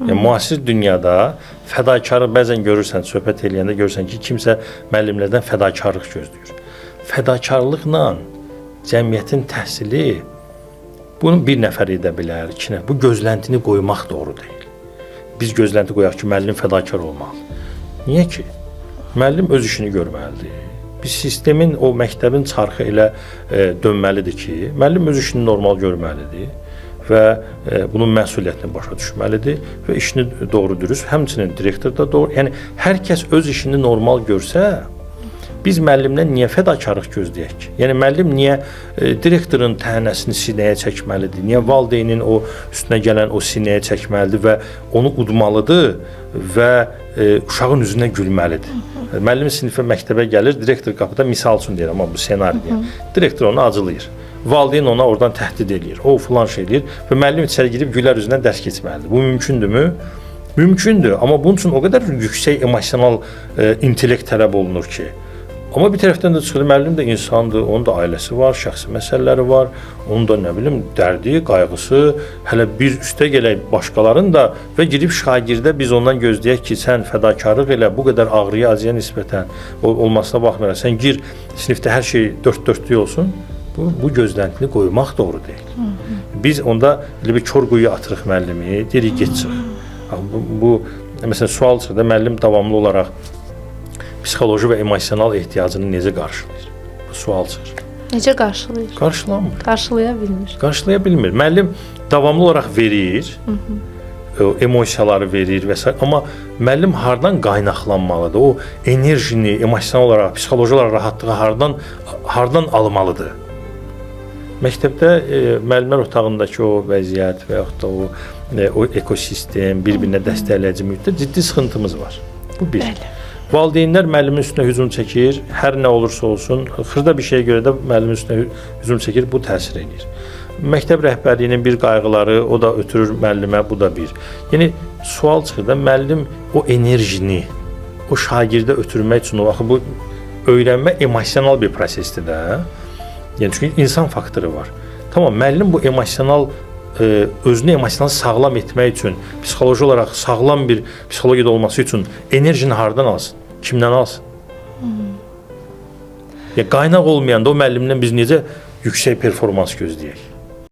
Yəni, müasir dünyada fədakarlıq bəzən görürsən, söhbət eləyəndə görürsən ki, kimsə müəllimlərdən fədakarlıq gözləyir. Fədakarlıqla cəmiyyətin təhsili bunu bir nəfər edə bilər, iki nəfər. Bu gözləntini qoymaq doğru deyil. Biz gözlənti qoyaq ki, müəllim fədakar olmalı. Niyə ki? Müəllim öz işini görməlidir. Biz sistemin, o məktəbin çarxı elə dönməlidir ki, müəllim öz işini normal görməlidir və bunun məsuliyyətini başa düşməlidir və işini doğru dürüst, həmçinin direktor da doğru. Yəni, hər kəs öz işini normal görsə, biz müəllimdən niyə fədakarlıq gözləyək ki? Yəni, müəllim niyə direktorun təhnəsini sinəyə çəkməlidir? Niyə valideynin o üstünə gələn o sinəyə çəkməlidir və onu udmalıdır və uşağın üzünə gülməlidir? Müəllim sinifə, məktəbə gəlir, direktor qapıda, misal üçün deyir, amma bu senariyə. Direktor onu acılayır. Valideyn ona oradan təhdid edir, o filan şey edir və müəllim içəri girib gülər üzündən dərs keçməlidir. Bu mümkündürmü? Mümkündür, amma bunun üçün o qədər yüksək emosional intellekt tələb olunur ki. Amma bir tərəfdən də çıxır, müəllim də insandır, onun da ailəsi var, şəxsi məsələləri var, onun da nə bilim dərdi, qayğısı, hələ bir üstə gələk başqalarının da və girib şagirdə biz ondan gözləyək ki, sən fədakarlıq elə, bu qədər ağrıya, acıya nisbətən olmasına baxmayaraq, sən gir sinifdə hər şey dörd-dörtlük olsun, bu gözləntini qoymaq doğru deyil. Biz onda elə bir kör quyuya atırıq müəllimi, deyirik get çıx. Bu məsələn sual çıxır da, müəllim davamlı olaraq psixoloji və emosional ehtiyacını necə qarşılayır? Bu sual çıxır. Necə qarşılayır? Qarşılamır. Qarşılaya bilmir. Qarşılaya bilmir. Müəllim davamlı olaraq verir, emosiyaları verir və s. Amma müəllim hardan qaynaqlanmalıdır? O enerjini, emosional olaraq, psixoloji olaraq rahatlığı hardan almalıdır? Məktəbdə müəllimlər otağındakı o vəziyyət və yaxud da o ekosistem, bir-birinə dəstəkləyici mühitdə ciddi sıxıntımız var. Bu bir. Bəli. Valideynlər müəllimin üstünə hücum çəkir, hər nə olursa olsun, xırda bir şeyə görə də müəllimin üstünə hücum çəkir, bu təsir edir. Məktəb rəhbərliyinin bir qayğıları, o da ötürür müəllimə, bu da bir. Yəni, sual çıxır da, müəllim o enerjini, o şagirdə ötürmək üçün, axı bu öyrənmə emosional bir prosesdir də. Yəni, çünki insan faktoru var. Tamam, müəllim bu emosional özünü emosional sağlam etmək üçün, psixoloji olaraq sağlam bir psixologiyada olması üçün enerjini hardan alsın? Kimdən alsın? Qaynaq olmayanda o müəllimdən biz necə yüksək performans gözləyək?